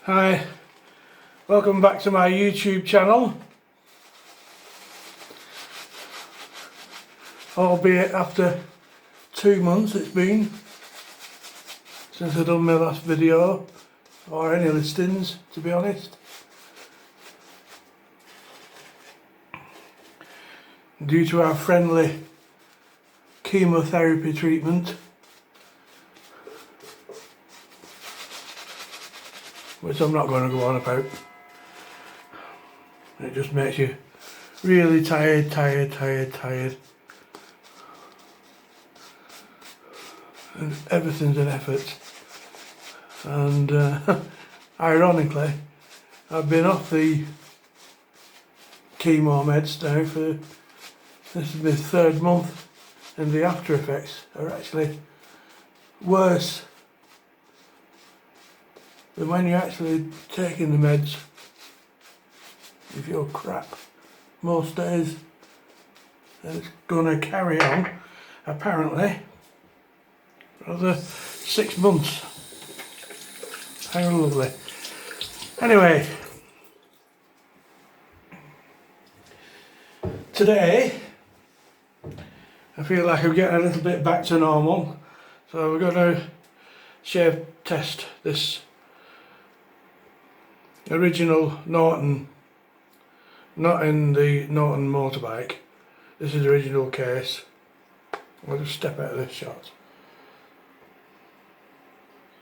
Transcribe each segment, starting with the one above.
Hi, welcome back to my YouTube channel, albeit after 2 months it's been since I've done my last video, or any listings to be honest, due to our friendly chemotherapy treatment, which I'm not going to go on about. It just makes you really tired. And everything's an effort. And ironically, I've been off the chemo meds now for, this is my 3rd month, and the after effects are actually worse than when you're actually taking the meds. You feel crap most days, and it's gonna carry on apparently for another 6 months. How lovely. Anyway, today I feel like I'm getting a little bit back to normal, so we're going to shave test this original Norton, not in the Norton motorbike. This is the original case. I'll just step out of this shot.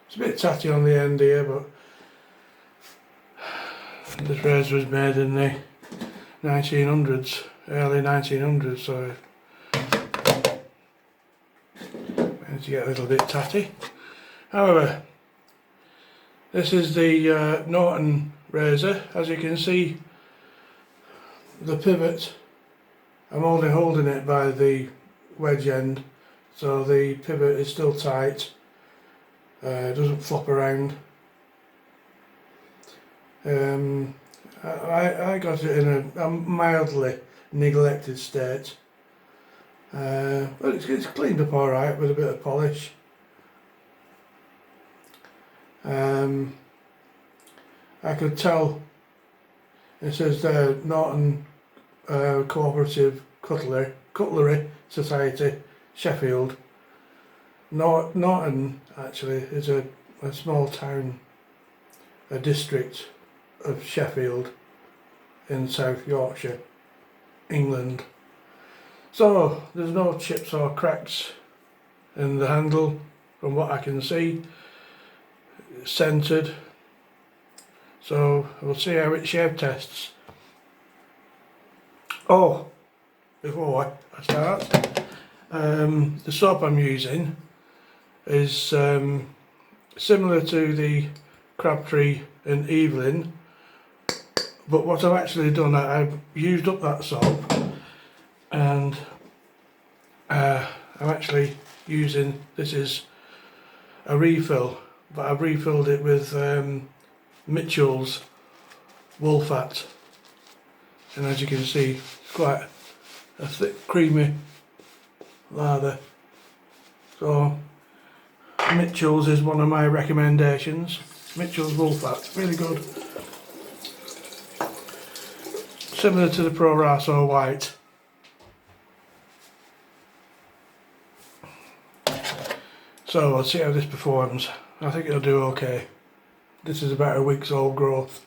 It's a bit tatty on the end here, but this razor was made in the 1900s, early 1900s, so managed to get a little bit tatty. However, this is the Norton razor. As you can see, the pivot, I'm only holding it by the wedge end, so the pivot is still tight. It doesn't flop around. I got it in a mildly neglected state, but it's cleaned up alright with a bit of polish. I could tell it says Norton Co-operative Cutlery Society, Sheffield. Norton actually is a small town, a district of Sheffield in South Yorkshire, England. So there's no chips or cracks in the handle from what I can see. It's centred, so we'll see how it shave tests. Oh, before I start, the soap I'm using is similar to the Crabtree and Evelyn, but what I've actually done, I've used up that soap, and I'm actually using, this is a refill, but I've refilled it with Mitchell's wool fat, and as you can see, it's quite a thick creamy lather. So Mitchell's is one of my recommendations. Mitchell's wool fat, really good, similar to the Pro Raso white. So I'll see how this performs. I think it'll do okay. This is about a week's old growth.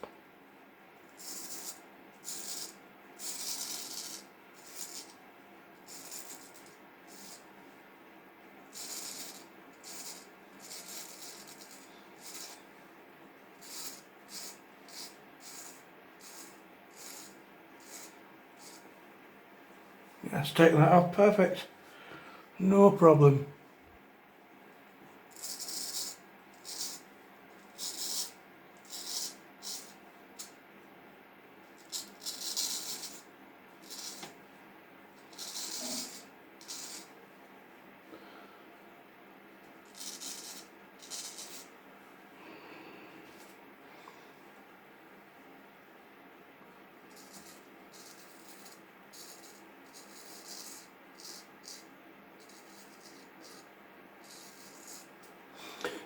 Yes, taking that off, perfect. No problem.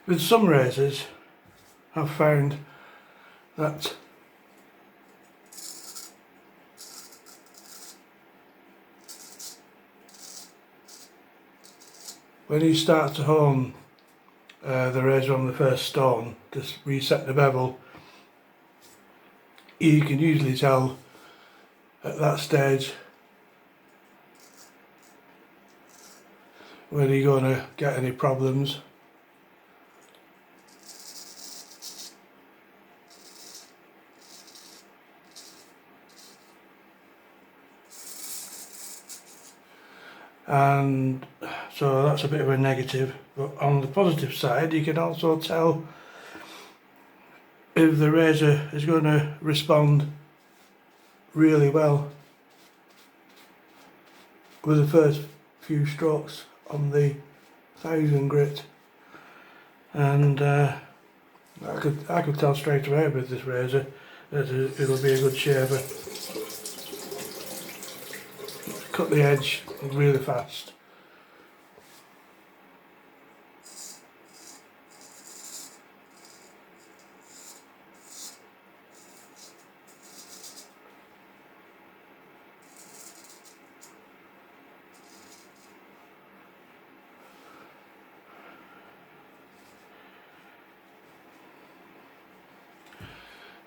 With some razors, I've found that when you start to hone the razor on the first stone, just reset the bevel, you can usually tell at that stage whether you're going to get any problems. And so that's a bit of a negative, but on the positive side you can also tell if the razor is going to respond really well with the first few strokes on the 1000 grit, and I could tell straight away with this razor that it'll be a good shaver. Cut the edge really fast.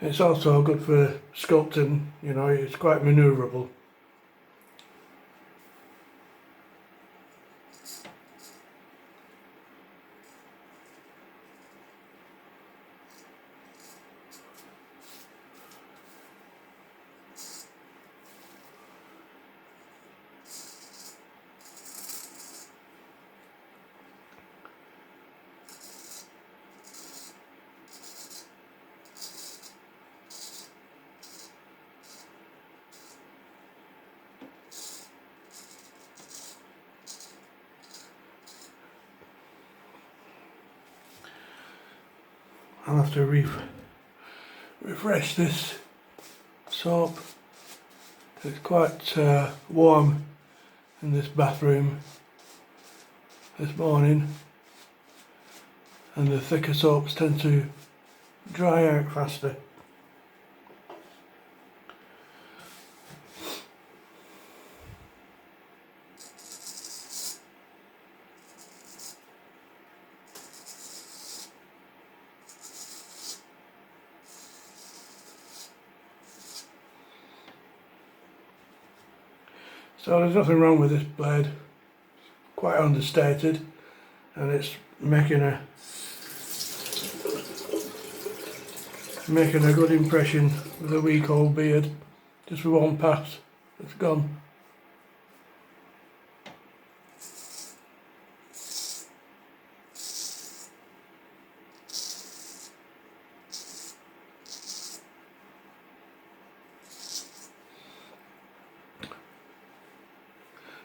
It's also good for sculpting, you know, it's quite manoeuvrable. I'll have to refresh this soap. It's quite warm in this bathroom this morning, and the thicker soaps tend to dry out faster. So there's nothing wrong with this blade, quite understated, and it's making a good impression with a week old beard. Just with one pass, it's gone.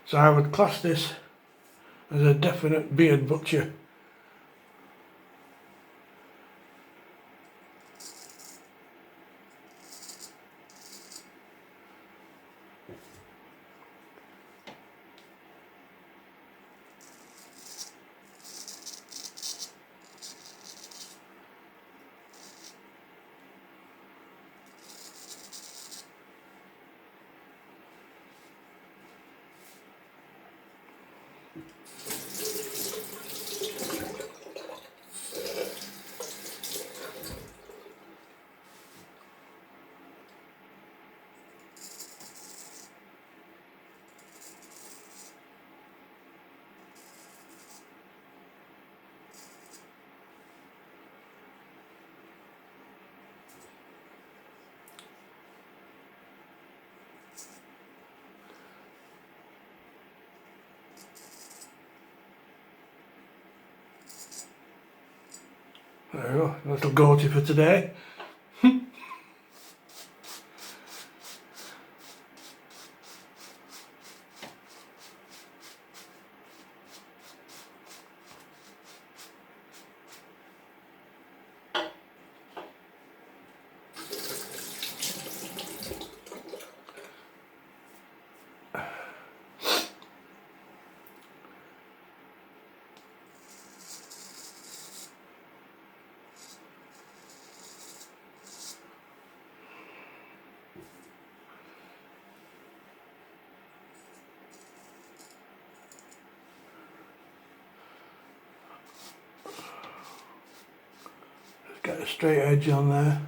So I would class this as a definite beard butcher. There we go, little go-to for today. a straight edge on there.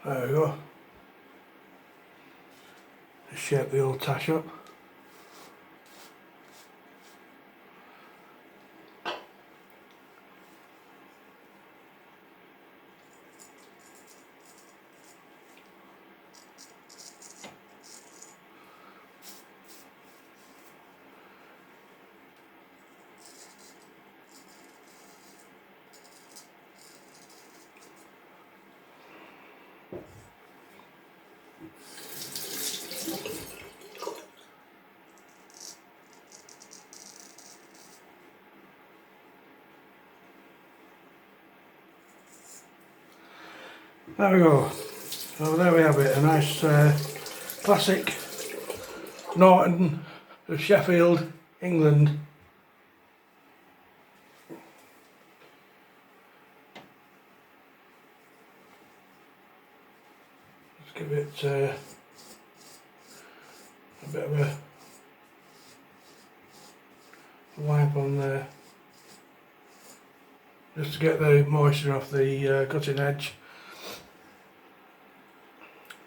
There we go. Just shape the old tash up. There we go. So there we have it, a nice classic Norton of Sheffield, England. Let's give it a bit of a wipe on there, just to get the moisture off the cutting edge.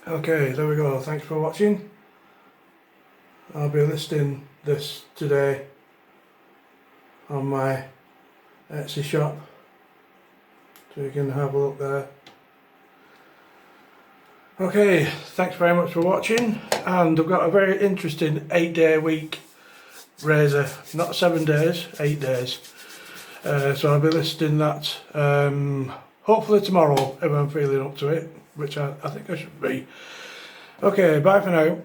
Okay, there we go. Thanks for watching. I'll be listing this today on my Etsy shop, so you can have a look there. Okay, thanks very much for watching, and I've got a very interesting 8-day week razor, not 7 days, 8 days. So I'll be listing that hopefully tomorrow if I'm feeling up to it, which I think I should be. Okay, bye for now.